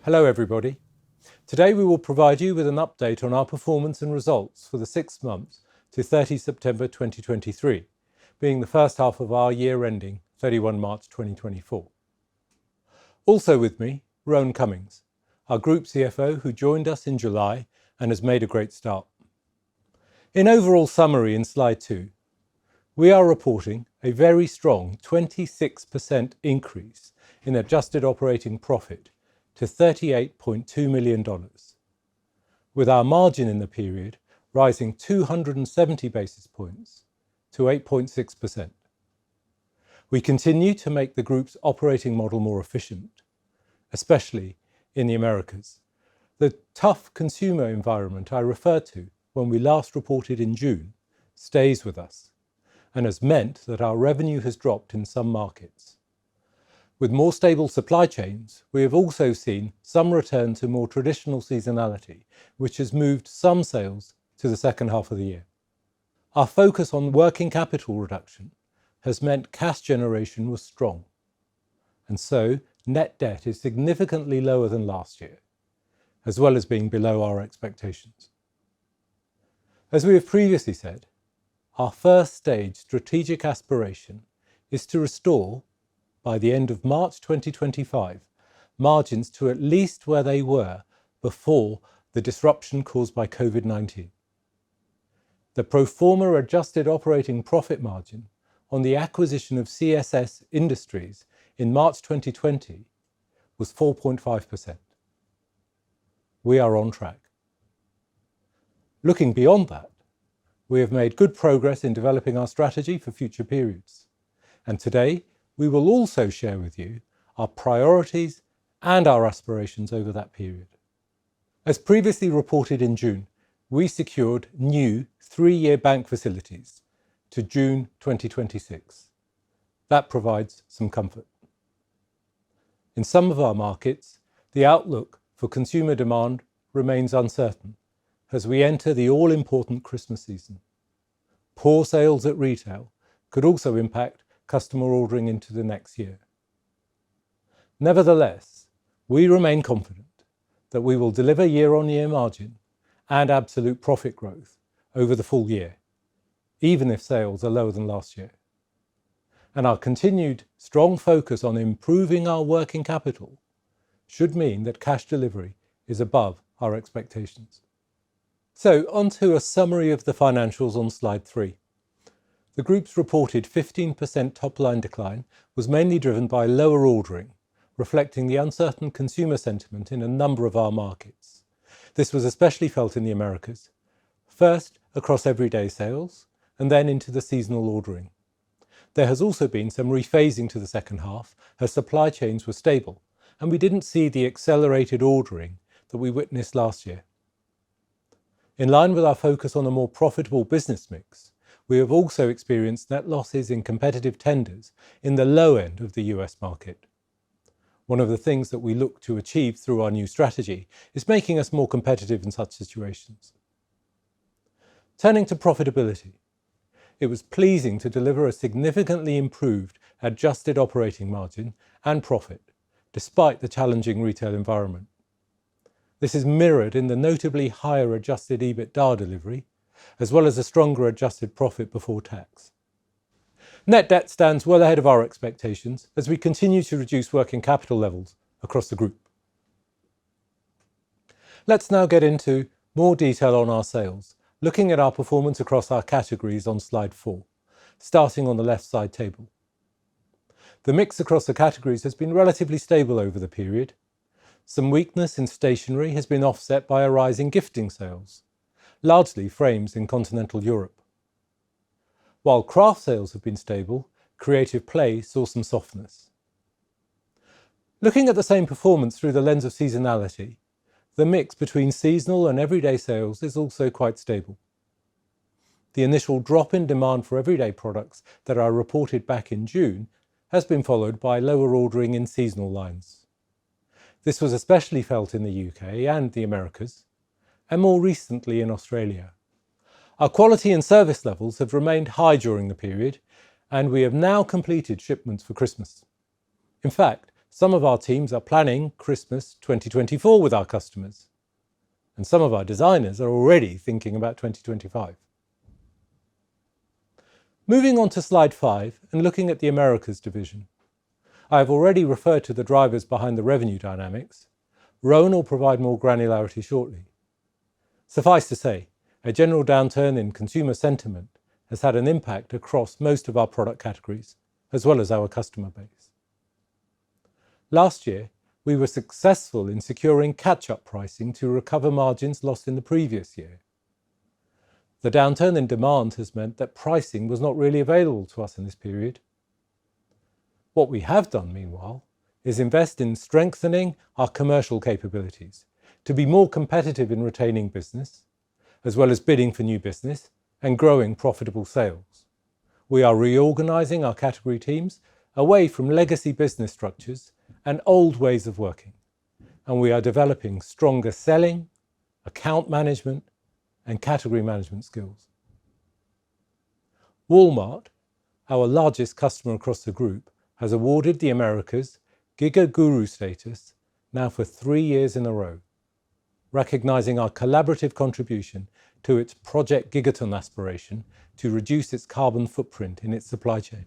Hello everybody. Today we will provide you with an update on our performance and results for the 6 months to 30 September 2023, being the first half of our year ending 31 March 2024. Also with me, Rohan Cummings, our Group CFO who joined us in July and has made a great start. In overall summary in slide 2, we are reporting a very strong 26% increase in adjusted operating profit to $38.2 million, with our margin in the period rising 270 basis points to 8.6%. We continue to make the group's operating model more efficient, especially in the Americas. The tough consumer environment I referred to when we last reported in June stays with us and has meant that our revenue has dropped in some markets. With more stable supply chains, we have also seen some return to more traditional seasonality, which has moved some sales to the second half of the year. Our focus on working capital reduction has meant cash generation was strong, and so net debt is significantly lower than last year, as well as being below our expectations. As we have previously said, our first stage strategic aspiration is to restore, by the end of March 2025, margins to at least where they were before the disruption caused by COVID-19. The pro forma adjusted operating profit margin on the acquisition of CSS Industries in March 2020 was 4.5%. We are on track. Looking beyond that, we have made good progress in developing our strategy for future periods, and today we will also share with you our priorities and our aspirations over that period. As previously reported in June, we secured new 3-year bank facilities to June 2026. That provides some comfort. In some of our markets, the outlook for consumer demand remains uncertain as we enter the all-important Christmas season. Poor sales at retail could also impact customer ordering into the next year. Nevertheless, we remain confident that we will deliver year-on-year margin and absolute profit growth over the full year, even if sales are lower than last year. And our continued strong focus on improving our working capital should mean that cash delivery is above our expectations. So, on to a summary of the financials on slide 3. The group's reported 15% top-line decline was mainly driven by lower ordering, reflecting the uncertain consumer sentiment in a number of our markets. This was especially felt in the Americas, first across everyday sales, and then into the seasonal ordering. There has also been some rephasing to the second half as supply chains were stable, and we didn't see the accelerated ordering that we witnessed last year. In line with our focus on a more profitable business mix, we have also experienced net losses in competitive tenders in the low end of the US market. One of the things that we look to achieve through our new strategy is making us more competitive in such situations. Turning to profitability, it was pleasing to deliver a significantly improved adjusted operating margin and profit, despite the challenging retail environment. This is mirrored in the notably higher adjusted EBITDA delivery, as well as a stronger adjusted profit before tax. Net debt stands well ahead of our expectations as we continue to reduce working capital levels across the group. Let's now get into more detail on our sales, looking at our performance across our categories on slide 4, starting on the left side table. The mix across the categories has been relatively stable over the period. Some weakness in stationery has been offset by a rise in gifting sales, largely frames in continental Europe. While craft sales have been stable, creative play saw some softness. Looking at the same performance through the lens of seasonality, the mix between seasonal and everyday sales is also quite stable. The initial drop in demand for everyday products that I reported back in June has been followed by lower ordering in seasonal lines. This was especially felt in the UK and the Americas, and more recently in Australia. Our quality and service levels have remained high during the period, and we have now completed shipments for Christmas. In fact, Some of our teams are planning Christmas 2024 with our customers, and some of our designers are already thinking about 2025. Moving on to slide 5 and looking at the Americas division. I have already referred to the drivers behind the revenue dynamics. Rohan will provide more granularity shortly. Suffice to say, a general downturn in consumer sentiment has had an impact across most of our product categories, as well as our customer base. Last year, we were successful in securing catch-up pricing to recover margins lost in the previous year. The downturn in demand has meant that pricing was not really available to us in this period. What we have done, meanwhile, is invest in strengthening our commercial capabilities to be more competitive in retaining business, as well as bidding for new business and growing profitable sales. We are reorganising our category teams away from legacy business structures and old ways of working, and we are developing stronger selling, account management, and category management skills. Walmart, our largest customer across the group, has awarded the Americas Giga Guru status now for 3 years in a row, recognising our collaborative contribution to its Project Gigaton aspiration to reduce its carbon footprint in its supply chain.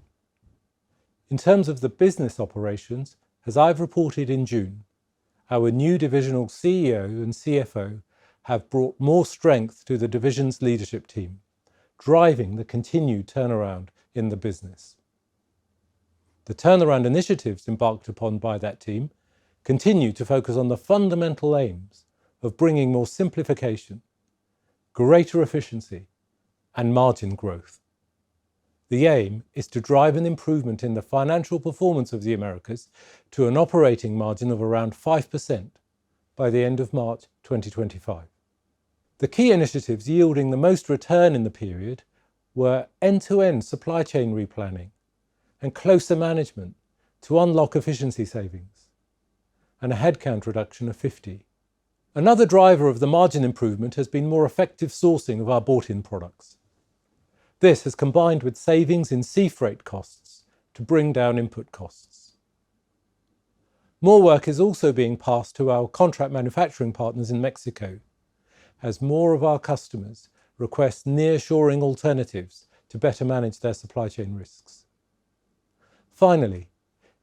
In terms of the business operations, as I've reported in June, our new divisional CEO and CFO have brought more strength to the division's leadership team, driving the continued turnaround in the business. The turnaround initiatives embarked upon by that team continue to focus on the fundamental aims of bringing more simplification, greater efficiency, and margin growth. The aim is to drive an improvement in the financial performance of the Americas to an operating margin of around 5% by the end of March 2025. The key initiatives yielding the most return in the period were end-to-end supply chain replanning and closer management to unlock efficiency savings, and a headcount reduction of 50. Another driver of the margin improvement has been more effective sourcing of our bought-in products. This has combined with savings in sea freight costs to bring down input costs. More work is also being passed to our contract manufacturing partners in Mexico, as more of our customers request nearshoring alternatives to better manage their supply chain risks. Finally,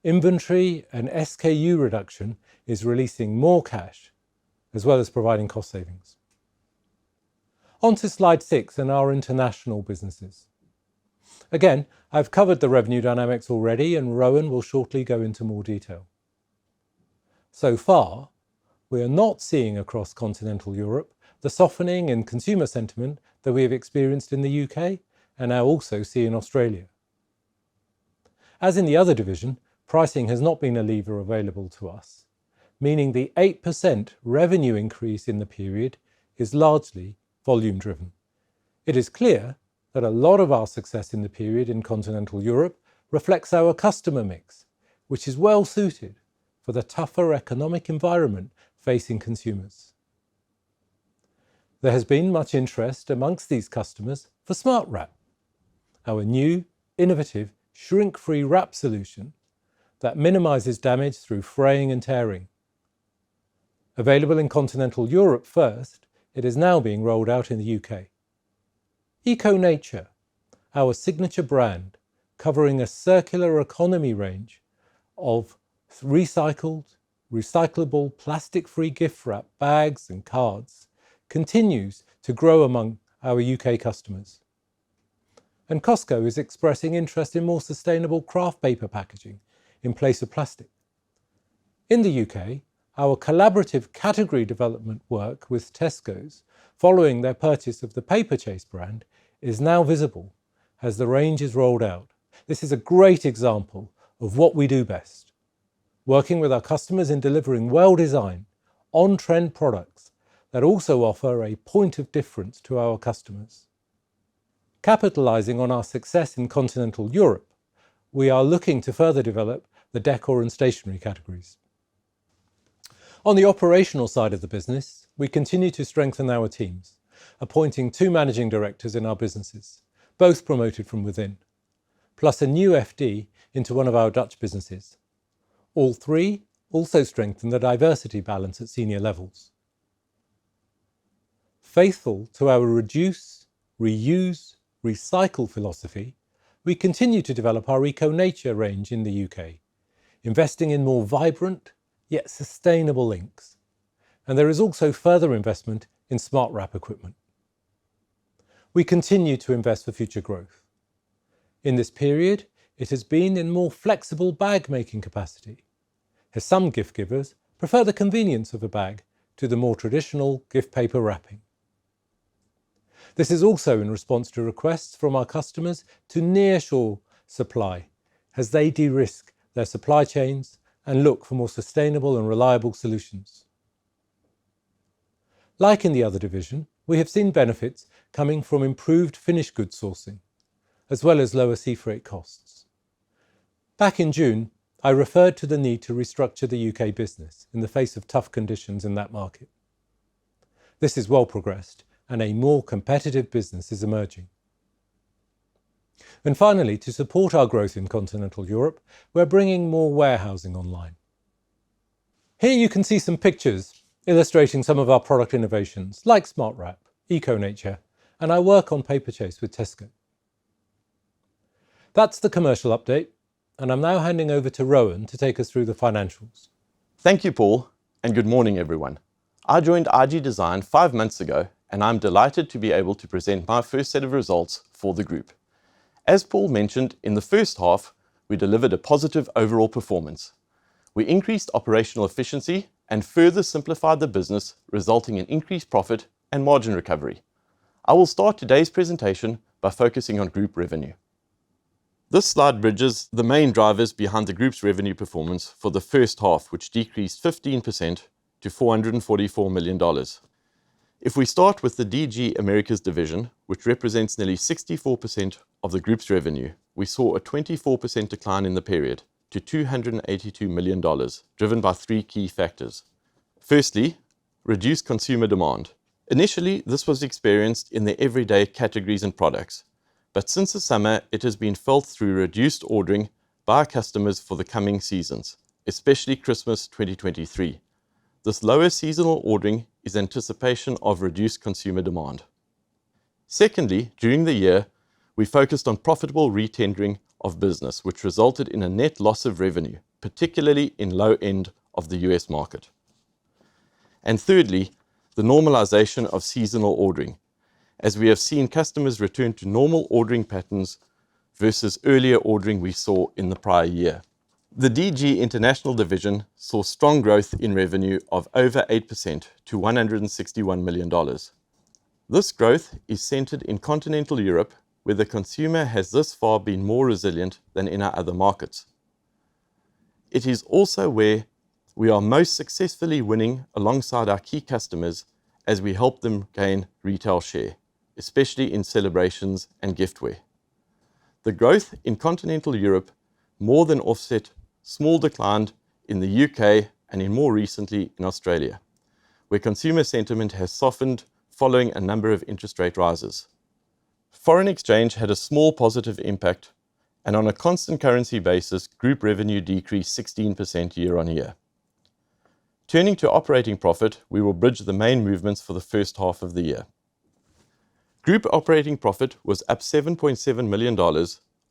inventory and SKU reduction is releasing more cash, as well as providing cost savings. On to slide 6 and our international businesses. Again, I've covered the revenue dynamics already, and Rohan will shortly go into more detail. So far, we are not seeing across continental Europe the softening in consumer sentiment that we have experienced in the UK and now also see in Australia. As in the other division, pricing has not been a lever available to us, meaning the 8% revenue increase in the period is largely volume-driven. It is clear that a lot of our success in the period in continental Europe reflects our customer mix, which is well suited for the tougher economic environment facing consumers. There has been much interest amongst these customers for Smart Wrap, our new, innovative, shrink-free wrap solution that minimises damage through fraying and tearing. Available in continental Europe first, it is now being rolled out in the UK. Eco Nature, our signature brand, covering a circular economy range of recycled, recyclable, plastic-free gift wrap bags and cards, continues to grow among our UK customers. And Costco is expressing interest in more sustainable craft paper packaging in place of plastic. In the UK, our collaborative category development work with Tesco's, following their purchase of the Paper Chase brand, is now visible as the range is rolled out. This is a great example of what we do best, working with our customers in delivering well-designed, on-trend products that also offer a point of difference to our customers. Capitalising on our success in continental Europe, we are looking to further develop the decor and stationery categories. On the operational side of the business, we continue to strengthen our teams, appointing 2 managing directors in our businesses, both promoted from within, plus a new FD into one of our Dutch businesses, All three also strengthen the diversity balance at senior levels. Faithful to our reduce, reuse, recycle philosophy, we continue to develop our Eco-Nature range in the UK, investing in more vibrant yet sustainable inks. And there is also further investment in smart wrap equipment. We continue to invest for future growth. In this period, it has been in more flexible bag making capacity, as some gift givers prefer the convenience of a bag to the more traditional gift paper wrapping. This is also in response to requests from our customers to nearshore supply as they de-risk their supply chains and look for more sustainable and reliable solutions. Like in the other division, we have seen benefits coming from improved finished goods sourcing, as well as lower sea freight costs. Back in June, I referred to the need to restructure the UK business in the face of tough conditions in that market. This is well progressed, and a more competitive business is emerging. And finally, to support our growth in continental Europe, we're bringing more warehousing online. Here you can see some pictures illustrating some of our product innovations, like Smart Wrap, Eco-Nature, and our work on paper chase with Tesco. That's the commercial update, and I'm now handing over to Rohan to take us through the financials. Thank you, Paul, and good morning, everyone. I joined IG Design 5 months ago, and I'm delighted to be able to present my first set of results for the group. As Paul mentioned, in the first half, we delivered a positive overall performance. We increased operational efficiency and further simplified the business, resulting in increased profit and margin recovery. I will start today's presentation by focusing on group revenue. This slide bridges the main drivers behind the group's revenue performance for the first half, which decreased 15% to $444 million. If we start with the DG Americas division, which represents nearly 64% of the group's revenue, we saw a 24% decline in the period to $282 million, driven by three key factors. Firstly, reduced consumer demand. Initially, this was experienced in the everyday categories and products, but since the summer, it has been felt through reduced ordering by customers for the coming seasons, especially Christmas 2023. This lower seasonal ordering is anticipation of reduced consumer demand. Secondly, during the year, we focused on profitable retendering of business, which resulted in a net loss of revenue, particularly in low end of the US market. And thirdly, the normalization of seasonal ordering, as we have seen customers return to normal ordering patterns versus earlier ordering we saw in the prior year. The DG International division saw strong growth in revenue of over 8% to $161 million. This growth is centered in continental Europe, where the consumer has thus far been more resilient than in our other markets. It is also where we are most successfully winning alongside our key customers as we help them gain retail share, especially in celebrations and giftware. The growth in continental Europe more than offset small decline in the UK and in more recently in Australia, where consumer sentiment has softened following a number of interest rate rises. Foreign exchange had a small positive impact, and on a constant currency basis, group revenue decreased 16% year on year. Turning to operating profit, we will bridge the main movements for the first half of the year. Group operating profit was up $7.7 million,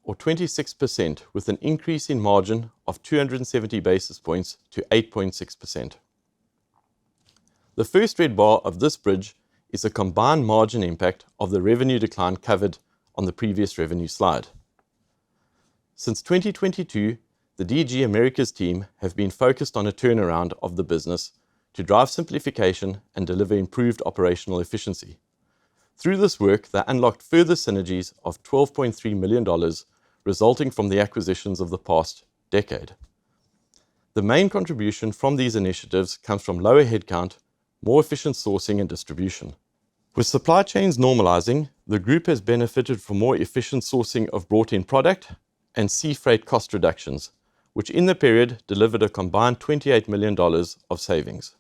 or 26%, with an increase in margin of 270 basis points to 8.6%. The first red bar of this bridge is a combined margin impact of the revenue decline covered on the previous revenue slide. Since 2022, the DG Americas team have been focused on a turnaround of the business to drive simplification and deliver improved operational efficiency. Through this work, they unlocked further synergies of $12.3 million, resulting from the acquisitions of the past decade. The main contribution from these initiatives comes from lower headcount, more efficient sourcing and distribution. With supply chains normalizing, the group has benefited from more efficient sourcing of brought-in product and sea freight cost reductions, which in the period delivered a combined $28 million of savings.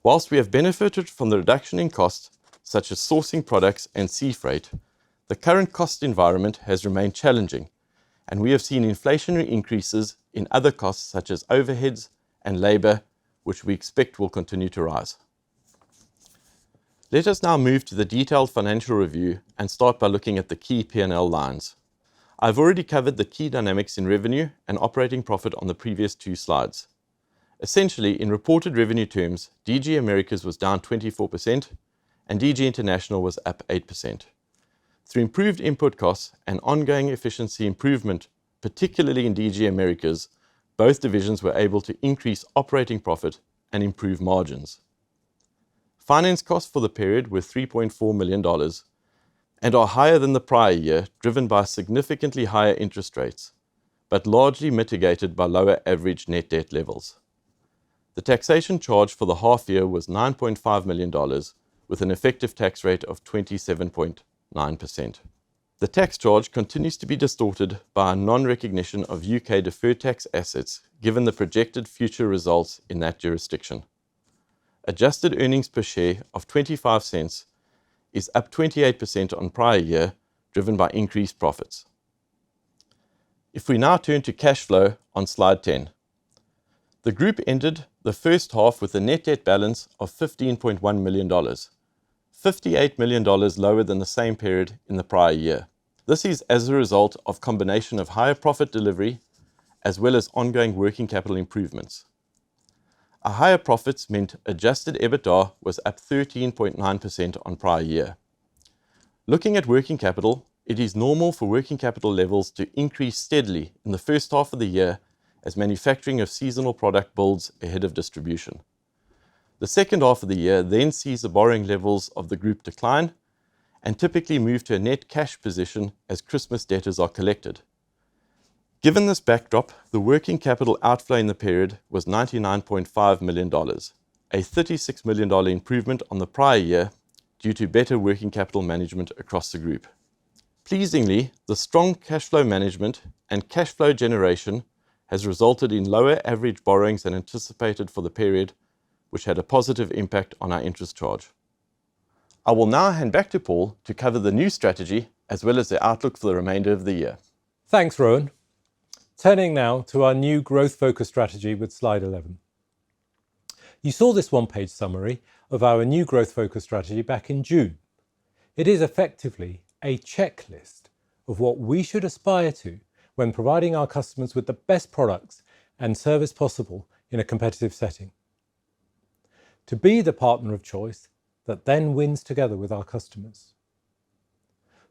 Whilst we have benefited from the reduction in costs, such as sourcing products and sea freight, the current cost environment has remained challenging, and we have seen inflationary increases in other costs such as overheads and labour, which we expect will continue to rise. Let us now move to the detailed financial review and start by looking at the key P&L lines. I've already covered the key dynamics in revenue and operating profit on the previous two slides. Essentially, in reported revenue terms, DG Americas was down 24% and DG International was up 8%. Through improved input costs and ongoing efficiency improvement, particularly in DG Americas, both divisions were able to increase operating profit and improve margins. Finance costs for the period were $3.4 million and are higher than the prior year, driven by significantly higher interest rates, but largely mitigated by lower average net debt levels. The taxation charge for the half year was $9.5 million, with an effective tax rate of 27.9%. The tax charge continues to be distorted by a non-recognition of UK deferred tax assets, given the projected future results in that jurisdiction. Adjusted earnings per share of 25 cents is up 28% on prior year, driven by increased profits. If we now turn to cash flow on slide 10, the group ended the first half with a net debt balance of $15.1 million, $58 million lower than the same period in the prior year. This is as a result of a combination of higher profit delivery as well as ongoing working capital improvements. Our higher profits meant adjusted EBITDA was up 13.9% on prior year. Looking at working capital, it is normal for working capital levels to increase steadily in the first half of the year as manufacturing of seasonal product builds ahead of distribution. The second half of the year then sees the borrowing levels of the group decline and typically move to a net cash position as Christmas debtors are collected. Given this backdrop, the working capital outflow in the period was $99.5 million, a $36 million improvement on the prior year due to better working capital management across the group. Pleasingly, the strong cash flow management and cash flow generation has resulted in lower average borrowings than anticipated for the period, which had a positive impact on our interest charge. I will now hand back to Paul to cover the new strategy as well as the outlook for the remainder of the year. Thanks, Rohan. Turning now to our new growth-focused strategy with slide 11. You saw this one-page summary of our new growth-focused strategy back in June. It is effectively a checklist of what we should aspire to when providing our customers with the best products and service possible in a competitive setting. To be the partner of choice that then wins together with our customers.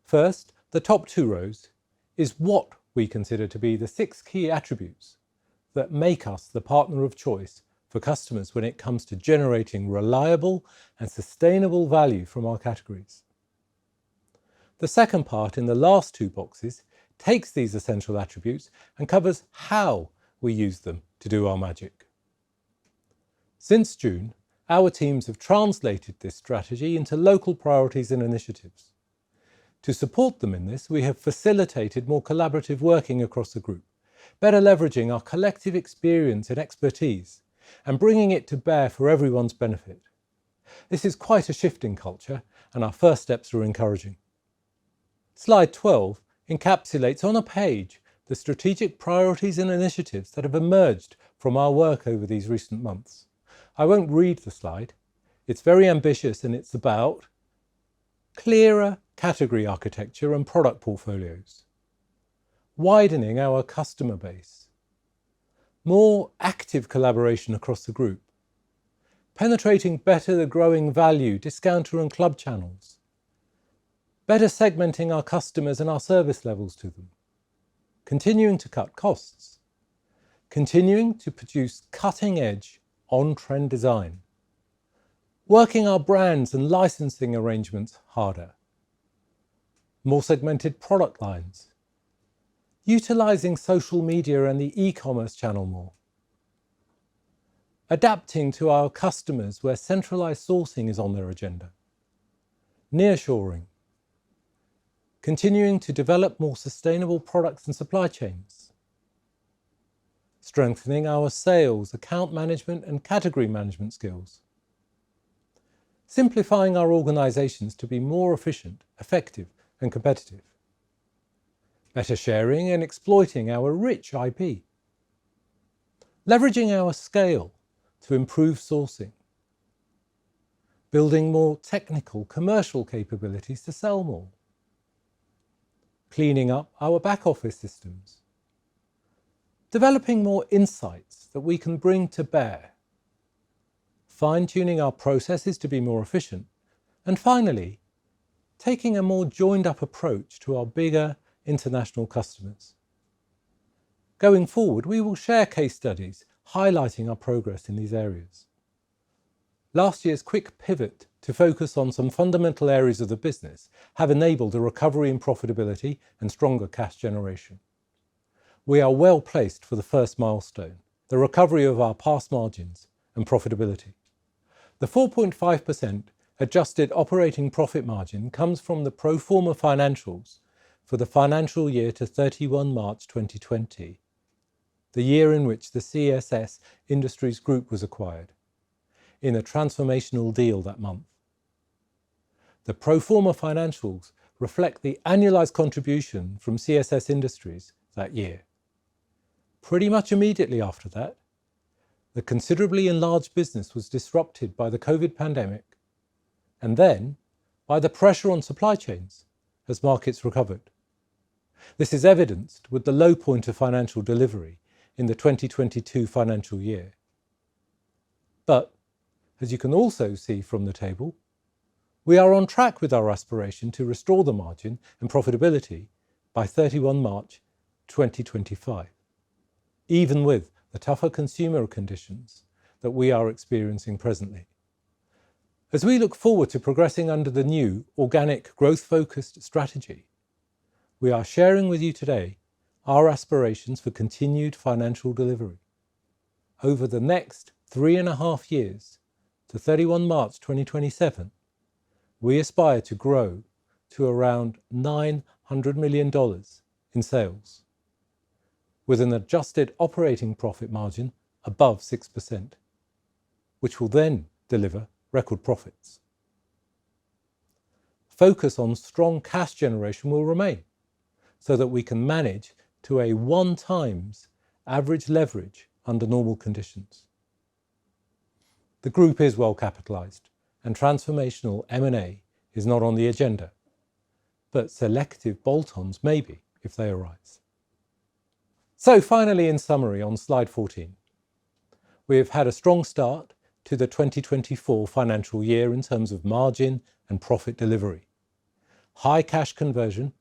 First, the top two rows is what we consider to be the 6 key attributes that make us the partner of choice for customers when it comes to generating reliable and sustainable value from our categories. The second part in the last 2 boxes takes these essential attributes and covers how we use them to do our magic. Since June, our teams have translated this strategy into local priorities and initiatives. To support them in this, we have facilitated more collaborative working across the group, better leveraging our collective experience and expertise, and bringing it to bear for everyone's benefit. This is quite a shift in culture, and our first steps are encouraging. Slide 12 encapsulates on a page the strategic priorities and initiatives that have emerged from our work over these recent months. I won't read the slide. It's very ambitious and it's about clearer category architecture and product portfolios, widening our customer base, more active collaboration across the group, penetrating better the growing value discounter and club channels, better segmenting our customers and our service levels to them, continuing to cut costs, continuing to produce cutting-edge on-trend design, working our brands and licensing arrangements harder, more segmented product lines, utilising social media and the e-commerce channel more, adapting to our customers where centralised sourcing is on their agenda, nearshoring, continuing to develop more sustainable products and supply chains, strengthening our sales, account management and category management skills, simplifying our organisations to be more efficient, effective and competitive, better sharing and exploiting our rich IP, leveraging our scale to improve sourcing, building more technical commercial capabilities to sell more, cleaning up our back office systems, developing more insights that we can bring to bear, fine-tuning our processes to be more efficient, and finally, taking a more joined-up approach to our bigger international customers. Going forward, we will share case studies highlighting our progress in these areas. Last year's quick pivot to focus on some fundamental areas of the business have enabled a recovery in profitability and stronger cash generation. We are well placed for the first milestone, the recovery of our past margins and profitability. The 4.5% adjusted operating profit margin comes from the pro forma financials for the financial year to 31 March 2020, the year in which the CSS Industries Group was acquired, in a transformational deal that month. The pro forma financials reflect the annualised contribution from CSS Industries that year. Pretty much immediately after that, the considerably enlarged business was disrupted by the COVID pandemic and then by the pressure on supply chains as markets recovered. This is evidenced with the low point of financial delivery in the 2022 financial year. But, as you can also see from the table, we are on track with our aspiration to restore the margin and profitability by 31 March 2025, even with the tougher consumer conditions that we are experiencing presently. As we look forward to progressing under the new organic growth-focused strategy, we are sharing with you today our aspirations for continued financial delivery. Over the next 3.5 years to 31 March 2027, we aspire to grow to around $900 million in sales, with an adjusted operating profit margin above 6%, which will then deliver record profits. Focus on strong cash generation will remain, so that we can manage to a 1x average leverage under normal conditions. The group is well capitalised, and transformational M&A is not on the agenda, but selective bolt-ons may be if they arise. So finally, in summary on slide 14, we have had a strong start to the 2024 financial year in terms of margin and profit delivery. High cash conversion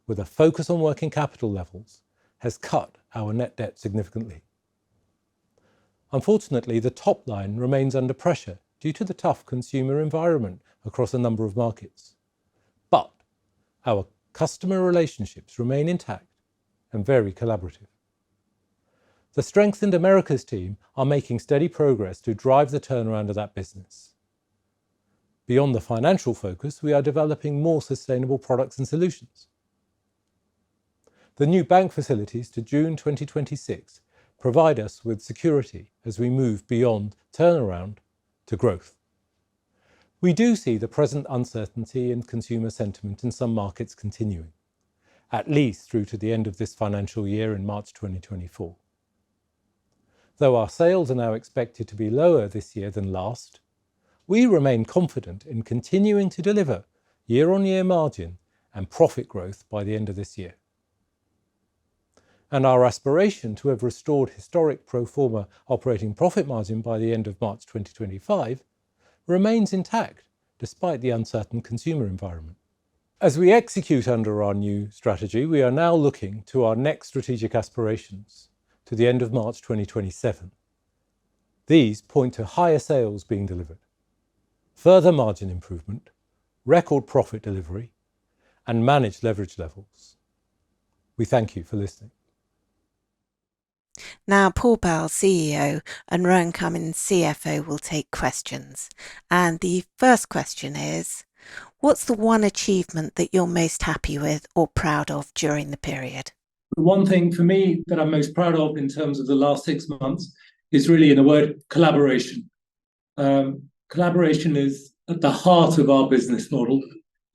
with a focus on working capital levels has cut our net debt significantly. Unfortunately, the top line remains under pressure due to the tough consumer environment across a number of markets. But our customer relationships remain intact and very collaborative. The strengthened Americas team are making steady progress to drive the turnaround of that business. Beyond the financial focus, we are developing more sustainable products and solutions. The new bank facilities to June 2026 provide us with security as we move beyond turnaround to growth. We do see the present uncertainty in consumer sentiment in some markets continuing, at least through to the end of this financial year in March 2024. Though our sales are now expected to be lower this year than last, we remain confident in continuing to deliver year-on-year margin and profit growth by the end of this year. And our aspiration to have restored historic pro forma operating profit margin by the end of March 2025 remains intact despite the uncertain consumer environment. As we execute under our new strategy, we are now looking to our next strategic aspirations to the end of March 2027. These point to higher sales being delivered, further margin improvement, record profit delivery, and managed leverage levels. We thank you for listening. Now, Paul Bal, CEO, and Rohan Cummings, CFO, will take questions. And the first question is, what's the one achievement that you're most happy with or proud of during the period? The one thing for me that I'm most proud of in terms of the last 6 months is really in the word collaboration. Collaboration is at the heart of our business model.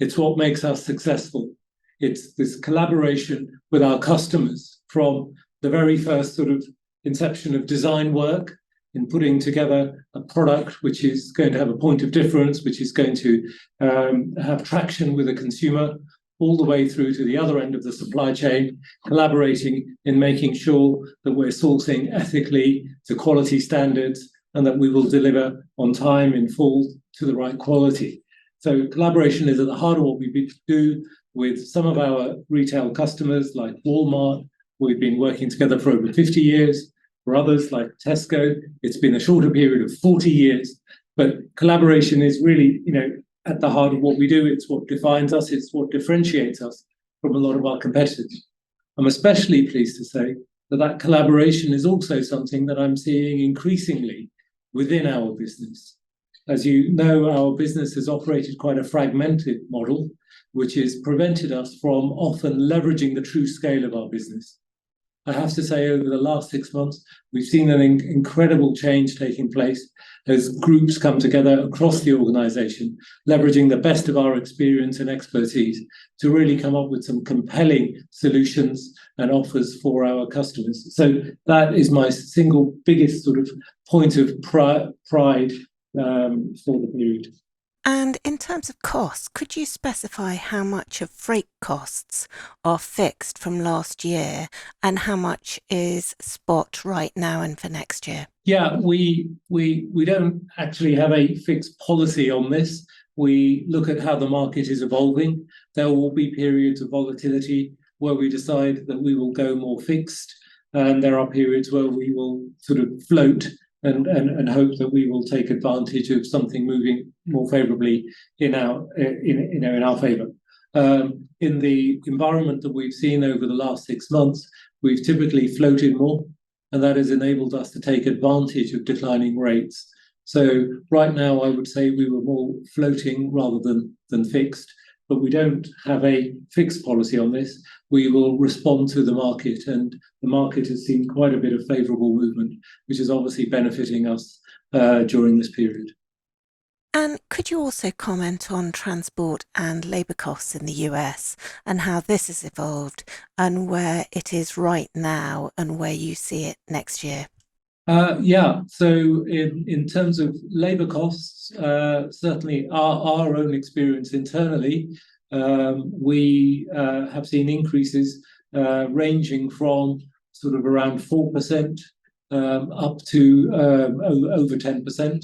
It's what makes us successful. It's this collaboration with our customers from the very first sort of inception of design work in putting together a product which is going to have a point of difference, which is going to have traction with a consumer, all the way through to the other end of the supply chain, collaborating in making sure that we're sourcing ethically to quality standards and that we will deliver on time in full to the right quality. So collaboration is at the heart of what we do with some of our retail customers like Walmart. We've been working together for over 50 years. For others like Tesco, it's been a shorter period of 40 years. But collaboration is really, at the heart of what we do. It's what defines us. It's what differentiates us from a lot of our competitors. I'm especially pleased to say that collaboration is also something that I'm seeing increasingly within our business. As you know, our business has operated quite a fragmented model, which has prevented us from often leveraging the true scale of our business. I have to say, over the last 6 months, we've seen an incredible change taking place as groups come together across the organisation, leveraging the best of our experience and expertise to really come up with some compelling solutions and offers for our customers. So that is my single biggest sort of point of pride for the period. And in terms of costs, could you specify how much of freight costs are fixed from last year and how much is spot right now and for next year? Yeah, we don't actually have a fixed policy on this. We look at how the market is evolving. There will be periods of volatility where we decide that we will go more fixed, and there are periods where we will sort of float and hope that we will take advantage of something moving more favourably in our favour. In the environment that we've seen over the last 6 months, we've typically floated more, and that has enabled us to take advantage of declining rates. So right now, I would say we were more floating rather than fixed, but we don't have a fixed policy on this. We will respond to the market, and the market has seen quite a bit of favourable movement, which is obviously benefiting us during this period. And could you also comment on transport and labour costs in the US and how this has evolved and where it is right now and where you see it next year? So in terms of labour costs, certainly our own experience internally, we have seen increases ranging from sort of around 4% up to over 10%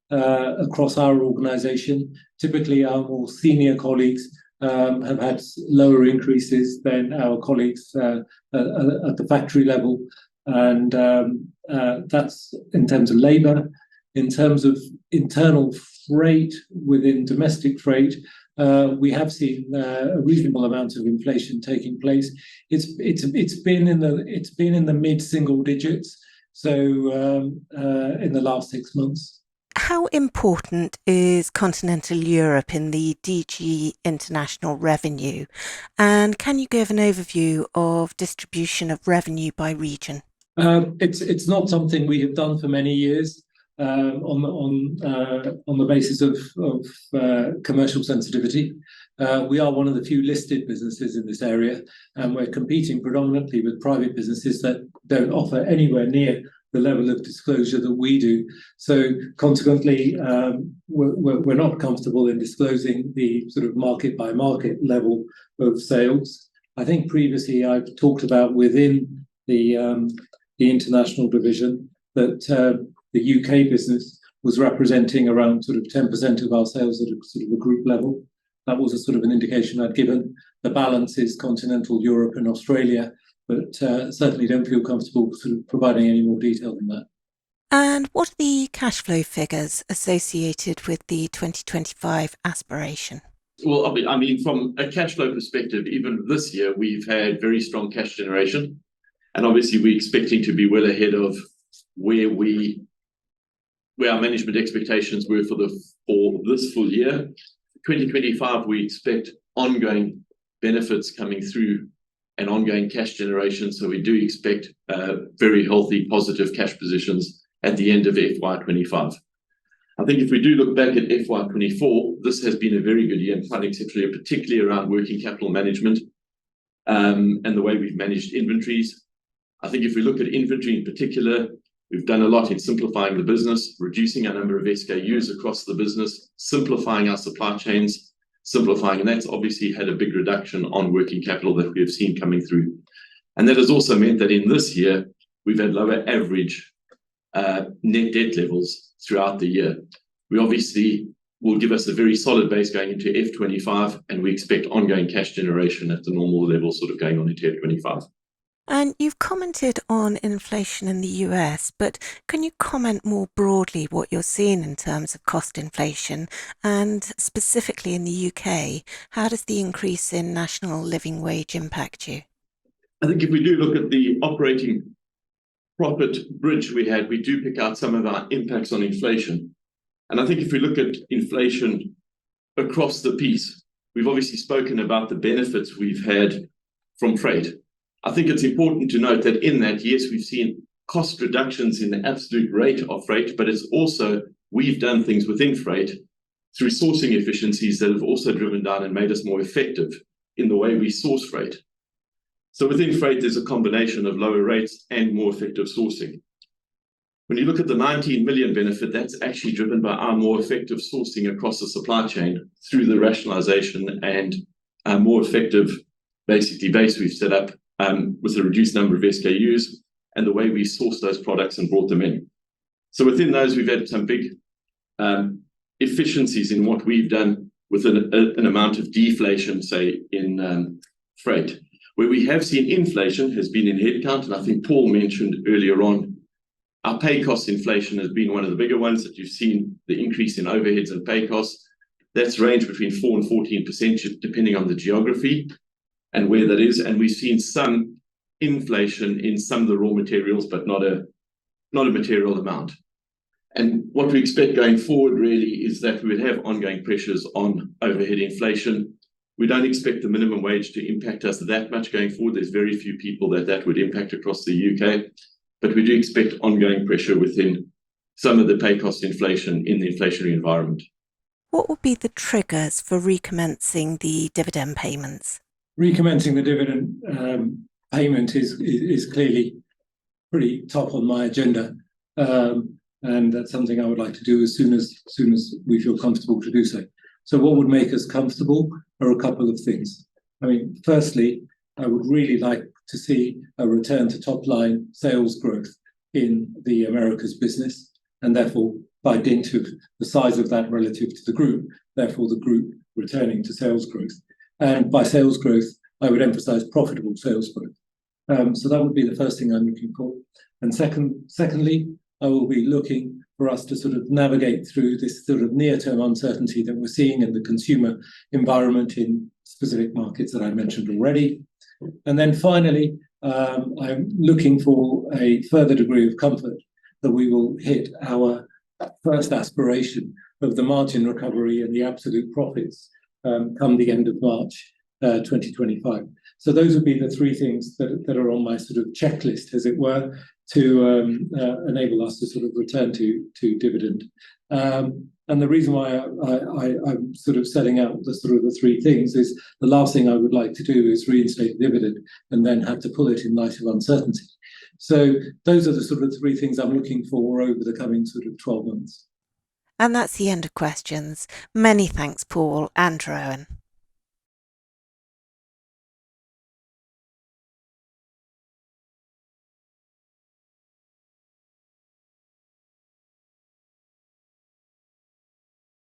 across our organisation. Typically, our more senior colleagues have had lower increases than our colleagues at the factory level. And that's in terms of labour. In terms of internal freight within domestic freight, we have seen a reasonable amount of inflation taking place. It's been in the mid-single digits. So in the last 6 months. How important is continental Europe in the DG international revenue? And can you give an overview of distribution of revenue by region? It's not something we have done for many years on the basis of commercial sensitivity. We are one of the few listed businesses in this area, and we're competing predominantly with private businesses that don't offer anywhere near the level of disclosure that we do. So consequently, we're not comfortable in disclosing the sort of market by market level of sales. I think previously I've talked about within the international division that the UK business was representing around sort of 10% of our sales at a sort of a group level. That was a sort of an indication I'd given. The balance is continental Europe and Australia, but certainly don't feel comfortable sort of providing any more detail than that. And what are the cash flow figures associated with the 2025 aspiration? Well, I mean, from a cash flow perspective, even this year, we've had very strong cash generation. And obviously, we're expecting to be well ahead of where our management expectations were for this full year. 2025, we expect ongoing benefits coming through and ongoing cash generation. So we do expect very healthy, positive cash positions at the end of FY25. I think if we do look back at FY24, this has been a very good year and quite exceptional, particularly around working capital management. and the way we've managed inventories. I think if we look at inventory in particular, we've done a lot in simplifying the business, reducing our number of SKUs across the business, simplifying our supply chains, and that's obviously had a big reduction on working capital that we have seen coming through. And that has also meant that in this year, we've had lower average net debt levels throughout the year. We obviously will give us a very solid base going into F25, and we expect ongoing cash generation at the normal level sort of going on into F25. And you've commented on inflation in the US, but can you comment more broadly what you're seeing in terms of cost inflation, and specifically in the UK, how does the increase in national living wage impact you? I think if we do look at the operating profit bridge we do pick out some of our impacts on inflation. And I think if we look at inflation across the piece, we've obviously spoken about the benefits we've had from freight. I think it's important to note that in that, yes, we've seen cost reductions in the absolute rate of freight, but it's also, we've done things within freight through sourcing efficiencies that have also driven down and made us more effective in the way we source freight. So within freight, there's a combination of lower rates and more effective sourcing. When you look at the 19 million benefit, that's actually driven by our more effective sourcing across the supply chain through the rationalization and more effective, basically, base we've set up with a reduced number of SKUs and the way we source those products and brought them in. So within those, we've had some big efficiencies in what we've done with an amount of deflation, say, in freight. Where we have seen inflation has been in headcount, and I think Paul mentioned earlier on, our pay cost inflation has been one of the bigger ones that you've seen, the increase in overheads and pay costs. That's ranged between 4 and 14%, depending on the geography and where that is. And we've seen some inflation in some of the raw materials, but not a material amount. And what we expect going forward really is that we would have ongoing pressures on overhead inflation. We don't expect the minimum wage to impact us that much going forward. There's very few people that would impact across the UK, but we do expect ongoing pressure within some of the pay cost inflation in the inflationary environment. What will be the triggers for recommencing the dividend payments? Recommencing the dividend payment is clearly pretty top on my agenda, and that's something I would like to do as soon as we feel comfortable to do so. So what would make us comfortable are a couple of things. I mean, firstly, I would really like to see a return to top-line sales growth in the Americas business, and therefore, by dint of the size of that relative to the group, therefore the group returning to sales growth. And by sales growth, I would emphasize profitable sales growth. So that would be the first thing I'm looking for. And secondly, I will be looking for us to sort of navigate through this sort of near-term uncertainty that we're seeing in the consumer environment in specific markets that I mentioned already. And then finally, I'm looking for a further degree of comfort that we will hit our first aspiration of the margin recovery and the absolute profits come the end of March 2025. So those would be the three things that are on my sort of checklist, as it were, to enable us to sort of return to dividend. And the reason why I'm sort of setting out the three things is the last thing I would like to do is reinstate the dividend and then have to pull it in light of uncertainty. So those are the sort of three things I'm looking for over the coming sort of 12 months. And that's the end of questions. Many thanks, Paul and Rohan.